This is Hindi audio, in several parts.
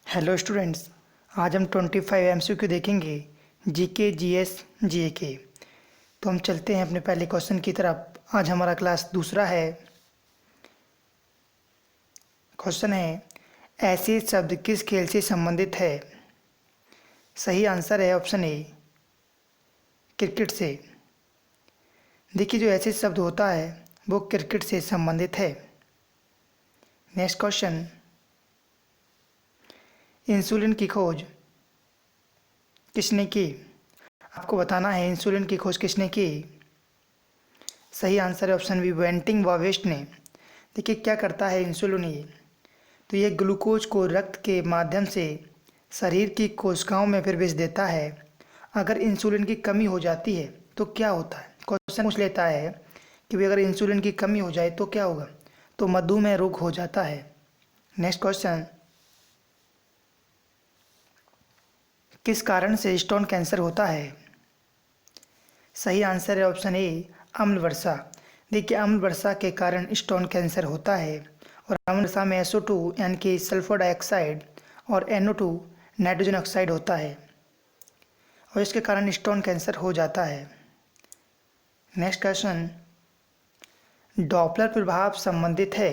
Hello students. आज हम 25 एमसीक्यू देखेंगे जीके जीएस जीए के। तो हम चलते हैं अपने पहले क्वेश्चन की तरफ। आज हमारा क्लास दूसरा है। क्वेश्चन है, ऐसे शब्द किस खेल से संबंधित है? सही आंसर है ऑप्शन ए, क्रिकेट से। देखिए, जो ऐसे शब्द होता है वो क्रिकेट से संबंधित है। नेक्स्ट क्वेश्चन, इंसुलिन की खोज किसने की? आपको बताना है इंसुलिन की खोज किसने की। सही आंसर है ऑप्शन बी, वेंटिंग वावेस्ट ने। देखिए, क्या करता है इंसुलिन ये? तो ये ग्लूकोज को रक्त के माध्यम से शरीर की कोशिकाओं में प्रवेश देता है। अगर इंसुलिन की कमी हो जाती है तो क्या होता है? क्वेश्चन पूछ लेता है कि भाई अगर इंसुलिन की कमी हो जाए तो क्या होगा? तो मधुमेह रोग हो जाता है। नेक्स्ट क्वेश्चन, किस कारण से स्टोन कैंसर होता है? सही आंसर है ऑप्शन ए, अम्ल वर्षा। देखिए, अम्ल वर्षा के कारण स्टोन कैंसर होता है। और अम्ल वर्षा में SO2 यानी कि सल्फर डाइऑक्साइड और NO2 नाइट्रोजन ऑक्साइड होता है और इसके कारण स्टोन कैंसर हो जाता है। नेक्स्ट क्वेश्चन, डॉपलर प्रभाव संबंधित है।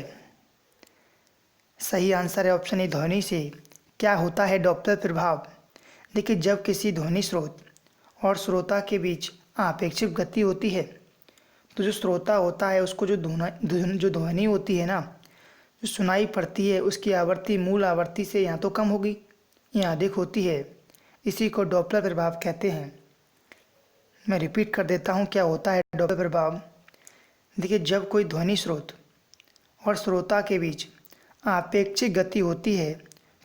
सही आंसर है ऑप्शन ए, ध्वनि से। क्या होता है डॉपलर प्रभाव? देखिए, जब किसी ध्वनि स्रोत और श्रोता के बीच आपेक्षिक गति होती है तो जो श्रोता होता है उसको जो ध्वनि होती है ना, जो सुनाई पड़ती है, उसकी आवृत्ति मूल आवृत्ति से या तो कम होगी या अधिक होती है। इसी को डॉपलर प्रभाव कहते हैं। मैं रिपीट कर देता हूँ, क्या होता है डॉपलर प्रभाव। देखिए, जब कोई ध्वनि स्रोत और श्रोता के बीच आपेक्षिक गति होती है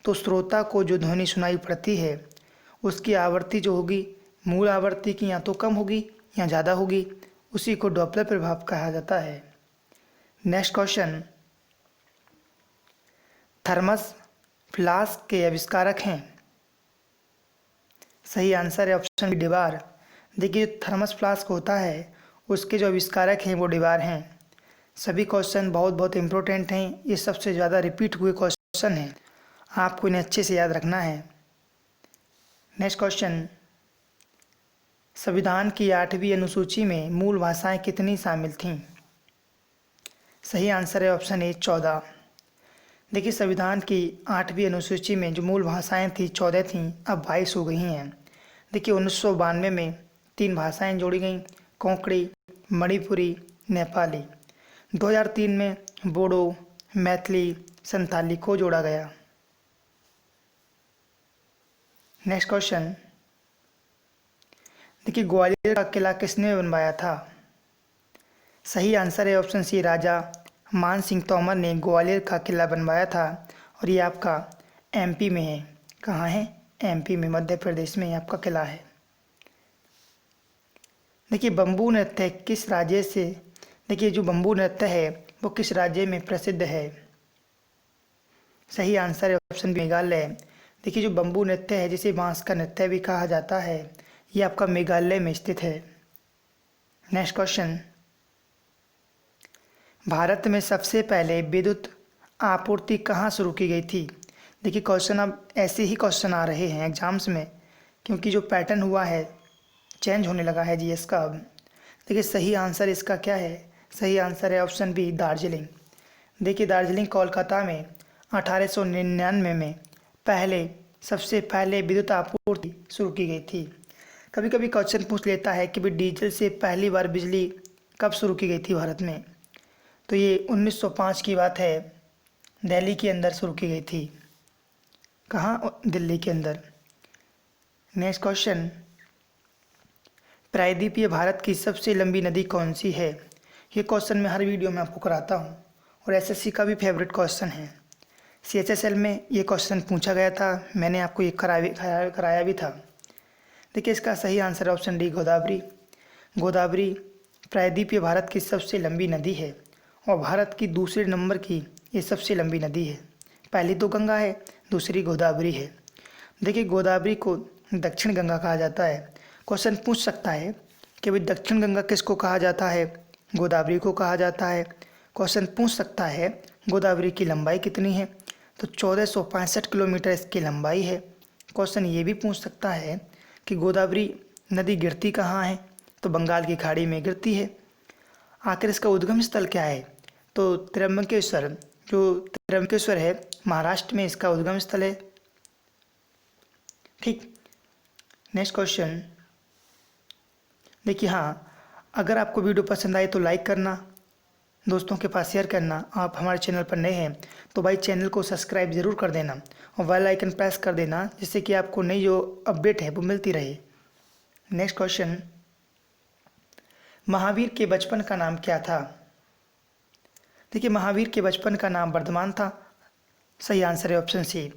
तो श्रोता को जो ध्वनि सुनाई पड़ती है उसकी आवृत्ति जो होगी मूल आवृत्ति की या तो कम होगी या ज़्यादा होगी। उसी को डॉपलर प्रभाव कहा जाता है। नेक्स्ट क्वेश्चन, थर्मस फ्लास्क के आविष्कारक हैं। सही आंसर है ऑप्शन बी, डिबार। देखिए, जो थर्मस फ्लास्क होता है उसके जो आविष्कारक हैं वो डिबार हैं। सभी क्वेश्चन बहुत बहुत इंपॉर्टेंट हैं। ये सबसे ज़्यादा रिपीट हुए क्वेश्चन हैं, आपको इन्हें अच्छे से याद रखना है। नेक्स्ट क्वेश्चन, संविधान की 8वीं अनुसूची में मूल भाषाएं कितनी शामिल थीं? सही आंसर है ऑप्शन ए, 14। देखिए, संविधान की 8वीं अनुसूची में जो मूल भाषाएं थी 14 थीं, अब 22 हो गई हैं। देखिए, 1992 में 3 भाषाएं जोड़ी गईं, कोंकणी, मणिपुरी, नेपाली। 2003 में बोडो, मैथिली, संथाली को जोड़ा गया। नेक्स्ट क्वेश्चन, देखिए, ग्वालियर का किला किसने बनवाया था? सही आंसर है ऑप्शन सी, राजा मान सिंह तोमर ने ग्वालियर का किला बनवाया था। और ये आपका MP में है। कहाँ है? MP में, मध्य प्रदेश में आपका किला है। देखिए, बम्बू नृत्य किस राज्य से, देखिए जो बम्बू नृत्य है वो किस राज्य में प्रसिद्ध है? सही आंसर है ऑप्शन बी, मेघालय। देखिए, जो बम्बू नृत्य है जिसे बांस का नृत्य भी कहा जाता है, ये आपका मेघालय में स्थित है। नेक्स्ट क्वेश्चन, भारत में सबसे पहले विद्युत आपूर्ति कहाँ शुरू की गई थी? देखिए, क्वेश्चन अब ऐसे ही क्वेश्चन आ रहे हैं एग्जाम्स में, क्योंकि जो पैटर्न हुआ है चेंज होने लगा है GS का अब। देखिए, सही आंसर इसका क्या है? सही आंसर है ऑप्शन बी, दार्जिलिंग। देखिए, दार्जिलिंग कोलकाता में 1899 में सबसे पहले विद्युत आपूर्ति शुरू की गई थी। कभी कभी क्वेश्चन पूछ लेता है कि भाई डीजल से पहली बार बिजली कब शुरू की गई थी भारत में? तो ये 1905 की बात है, दिल्ली के अंदर शुरू की गई थी। कहाँ? दिल्ली के अंदर। नेक्स्ट क्वेश्चन, प्रायद्वीपीय भारत की सबसे लंबी नदी कौन सी है? ये क्वेश्चन मैं हर वीडियो में आपको कराता हूँ और SSC का भी फेवरेट क्वेश्चन है। CHSL में ये क्वेश्चन पूछा गया था, मैंने आपको ये कराया भी था। देखिए, इसका सही answer option D, Godavari. Godavari प्रायद्वीपीय भारत की सबसे लंबी नदी है और भारत की दूसरे नंबर की ये सबसे लंबी नदी है। पहली तो गंगा है, दूसरी गोदावरी है। देखिए, गोदावरी को दक्षिण गंगा कहा जाता है। क्वेश्चन पूछ सकता है कि भाई दक्षिण गंगा किसको कहा जाता है? गोदावरी को कहा जाता है। क्वेश्चन पूछ सकता है गोदावरी की लंबाई कितनी है? तो 1465 किलोमीटर इसकी लंबाई है। क्वेश्चन ये भी पूछ सकता है कि गोदावरी नदी गिरती कहाँ है, तो बंगाल की खाड़ी में गिरती है। आखिर इसका उद्गम स्थल क्या है, तो त्र्यंबकेश्वर, जो त्र्यंबकेश्वर है महाराष्ट्र में इसका उद्गम स्थल है। ठीक, नेक्स्ट क्वेश्चन देखिए, हाँ, अगर आपको वीडियो पसंद आए तो लाइक करना, दोस्तों के पास शेयर करना। आप हमारे चैनल पर नए हैं तो भाई चैनल को सब्सक्राइब ज़रूर कर देना और बेल आइकन प्रेस कर देना, जिससे कि आपको नई जो अपडेट है वो मिलती रहे। नेक्स्ट क्वेश्चन, महावीर के बचपन का नाम क्या था? देखिए, महावीर के बचपन का नाम वर्धमान था। सही आंसर है ऑप्शन सी।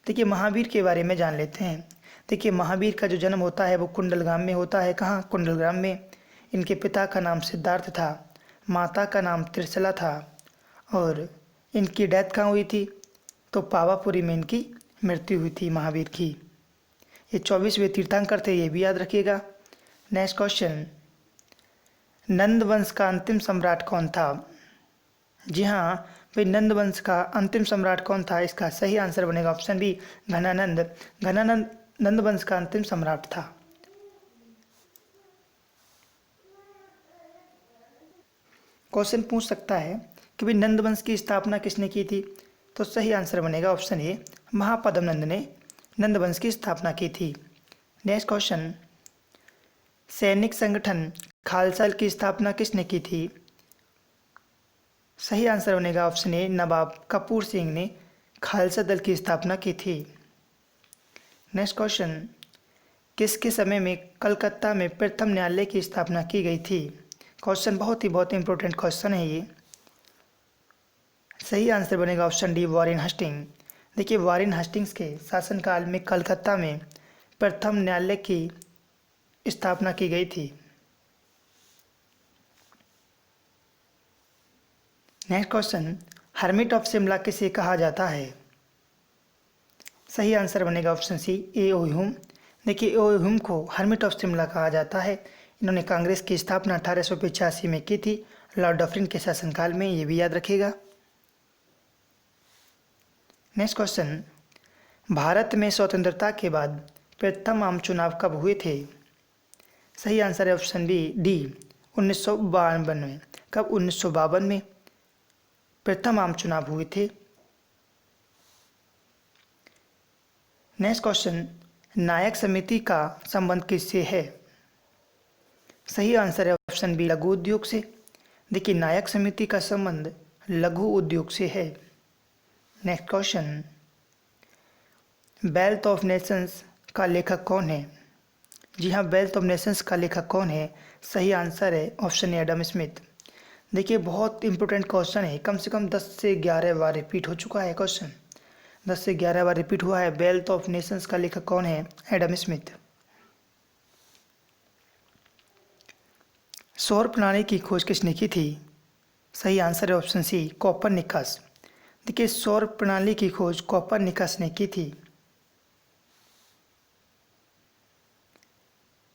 देखिए, महावीर के बारे में जान लेते हैं। देखिए, महावीर का जो जन्म होता है वो कुंडलगाम में होता है। कहाँ? कुंडलग्राम में। इनके पिता का नाम सिद्धार्थ था, माता का नाम त्रिशला था, और इनकी डेथ कहाँ हुई थी, तो पावापुरी में इनकी मृत्यु हुई थी महावीर की। ये 24वें तीर्थंकर थे, ये भी याद रखिएगा। नेक्स्ट क्वेश्चन, नंद वंश का अंतिम सम्राट कौन था? जी हाँ भाई, नंद वंश का अंतिम सम्राट कौन था? इसका सही आंसर बनेगा ऑप्शन बी, घनानंद। घनानंद नंद वंश का अंतिम सम्राट था। क्वेश्चन पूछ सकता है कि भाई नंद वंश की स्थापना किसने की थी, तो सही आंसर बनेगा ऑप्शन ए, महापद्म नंद ने नंद वंश की स्थापना की थी। नेक्स्ट क्वेश्चन, सैनिक संगठन खालसा की स्थापना किसने की थी? सही आंसर बनेगा ऑप्शन ए, नवाब कपूर सिंह ने खालसा दल की स्थापना की थी। नेक्स्ट क्वेश्चन, किसके समय में कलकत्ता में प्रथम न्यायालय की स्थापना की गई थी? क्वेश्चन बहुत इंपॉर्टेंट क्वेश्चन है ये। सही आंसर बनेगा ऑप्शन डी, वॉरेन हस्टिंग। देखिए, वॉरेन हस्टिंग्स के शासनकाल में कलकत्ता में प्रथम न्यायालय की स्थापना की गई थी। Next question, hermit of Shimla किसे कहा जाता है? सही आंसर बनेगा ऑप्शन सी, ए ओ ह्यूम। देखिए, ओ ह्यूम को हर्मिट ऑफ शिमला कहा जाता है। इन्होंने कांग्रेस की स्थापना 1885 में की थी, लॉर्ड डफरिन के शासनकाल में, ये भी याद रखिएगा। नेक्स्ट क्वेश्चन, भारत में स्वतंत्रता के बाद प्रथम आम चुनाव कब हुए थे? सही आंसर है ऑप्शन बी, डी, 1952 में। कब? 1952 में प्रथम आम चुनाव हुए थे। नेक्स्ट क्वेश्चन, नायक समिति का संबंध किससे है? सही आंसर है ऑप्शन बी, लघु उद्योग से। देखिए, नायक समिति का संबंध लघु उद्योग से है। Next question, wealth of Nations का लेखक कौन है? जी हाँ, वेल्थ ऑफ नेशंस का लेखक कौन है? सही आंसर है ऑप्शन ए, एडम स्मिथ। देखिए, बहुत इंपॉर्टेंट क्वेश्चन है, कम से कम 10 से 11 बार रिपीट हो चुका है क्वेश्चन। 10 से 11 बार रिपीट हुआ है। वेल्थ ऑफ नेशंस का लेखक कौन है? Adam Smith. सौर प्रणाली की खोज किसने की थी? सही आंसर है ऑप्शन सी, कोपरनिकस। देखिए, सौर प्रणाली की खोज कोपरनिकस ने की थी।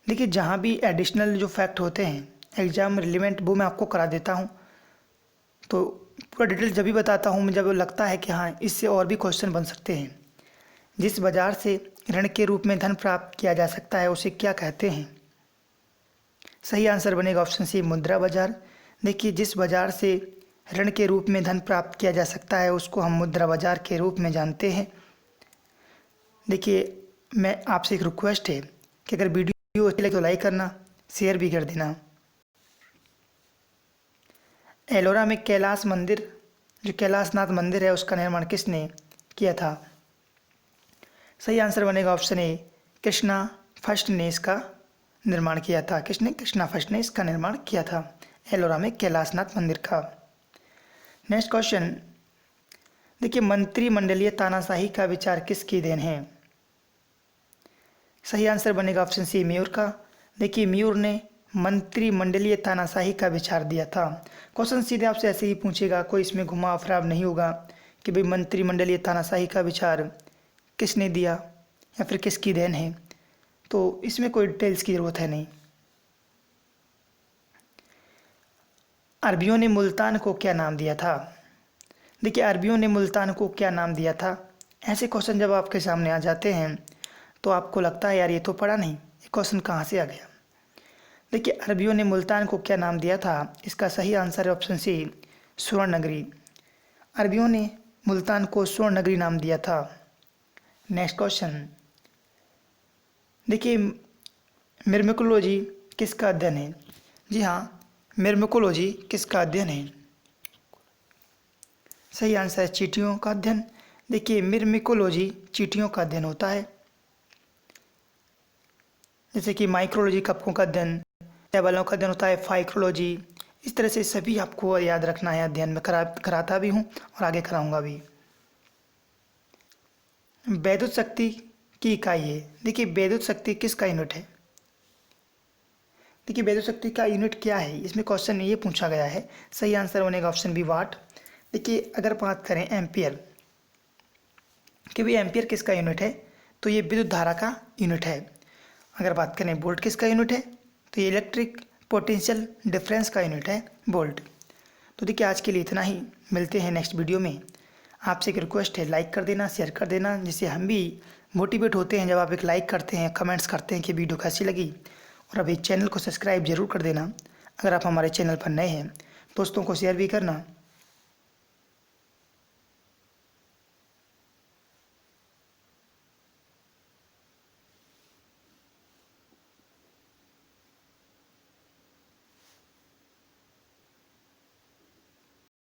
देखिए, जहाँ भी एडिशनल जो फैक्ट होते हैं एग्जाम रिलेवेंट, वो मैं आपको करा देता हूँ। तो पूरा डिटेल जब भी बताता हूँ जब लगता है कि हाँ इससे और भी क्वेश्चन बन सकते हैं। जिस बाजार से ऋण के रूप में धन प्राप्त किया जा सकता है उसे क्या कहते हैं? सही आंसर बनेगा ऑप्शन सी, मुद्रा बाजार। देखिए, जिस बाजार से ऋण के रूप में धन प्राप्त किया जा सकता है उसको हम मुद्रा बाजार के रूप में जानते हैं। देखिए, मैं आपसे एक रिक्वेस्ट है कि अगर वीडियो अच्छी लगे तो लाइक करना, शेयर भी कर देना। एलोरा में कैलाश मंदिर, जो कैलाशनाथ मंदिर है, उसका निर्माण किसने किया था? सही आंसर बनेगा ऑप्शन ए, कृष्णा फर्स्ट ने इसका निर्माण किया था। किसने? कृष्णा फर्स्ट ने इसका निर्माण किया था, एलोरा में कैलाशनाथ मंदिर का। नेक्स्ट क्वेश्चन, देखिए, मंत्रिमंडलीय तानाशाही का विचार किसकी देन है? सही आंसर बनेगा ऑप्शन सी, म्यूर का। देखिए, म्यूर ने मंत्रिमंडलीय तानाशाही का विचार दिया था। क्वेश्चन सीधे आपसे ऐसे ही पूछेगा, कोई इसमें घुमा फराव नहीं होगा कि भाई मंत्रिमंडलीय तानाशाही का विचार किसने दिया या फिर किसकी देन है, तो इसमें कोई डिटेल्स की ज़रूरत है नहीं। अरबियों ने मुल्तान को क्या नाम दिया था? देखिए अरबियों ने मुल्तान को क्या नाम दिया था। ऐसे क्वेश्चन जब आपके सामने आ जाते हैं तो आपको लगता है यार ये तो पढ़ा नहीं, ये क्वेश्चन कहाँ से आ गया। देखिए अरबियों ने मुल्तान को क्या नाम दिया था, इसका सही आंसर है ऑप्शन सी, स्वर्ण नगरी। अरबियों ने मुल्तान को स्वर्ण नगरी नाम दिया था। नेक्स्ट क्वेश्चन, देखिए मिर्मिकोलॉजी किसका अध्ययन है। जी हाँ, मिर्मिकोलॉजी किसका अध्ययन है। सही आंसर है चींटियों का अध्ययन। देखिए मिर्मिकोलॉजी चींटियों का अध्ययन होता है। जैसे कि माइक्रोलॉजी कपकों का अध्ययन, टेबलों का अध्ययन होता है, फाइक्रोलॉजी। इस तरह से सभी आपको याद रखना है, अध्ययन में कराता भी हूँ और आगे कराऊंगा भी। वैद्युत शक्ति की इकाई है। देखिए वैद्युत शक्ति किसका यूनिट है। देखिए वैद्युत शक्ति का यूनिट क्या है, इसमें क्वेश्चन ये पूछा गया है। सही आंसर बनेगा ऑप्शन बी, वाट। देखिए अगर बात करें एम्पियर कि भाई एम्पियर किसका यूनिट है, तो ये विद्युत धारा का यूनिट है। अगर बात करें वोल्ट किसका यूनिट है, तो ये इलेक्ट्रिक पोटेंशियल डिफरेंस का यूनिट है वोल्ट। तो देखिए आज के लिए इतना ही, मिलते हैं नेक्स्ट वीडियो में। आपसे एक रिक्वेस्ट है, लाइक कर देना, शेयर कर देना, जिससे हम भी मोटिवेट होते हैं जब आप एक लाइक करते हैं, कमेंट्स करते हैं कि वीडियो कैसी लगी। और अभी चैनल को सब्सक्राइब जरूर कर देना अगर आप हमारे चैनल पर नए हैं। दोस्तों को शेयर भी करना।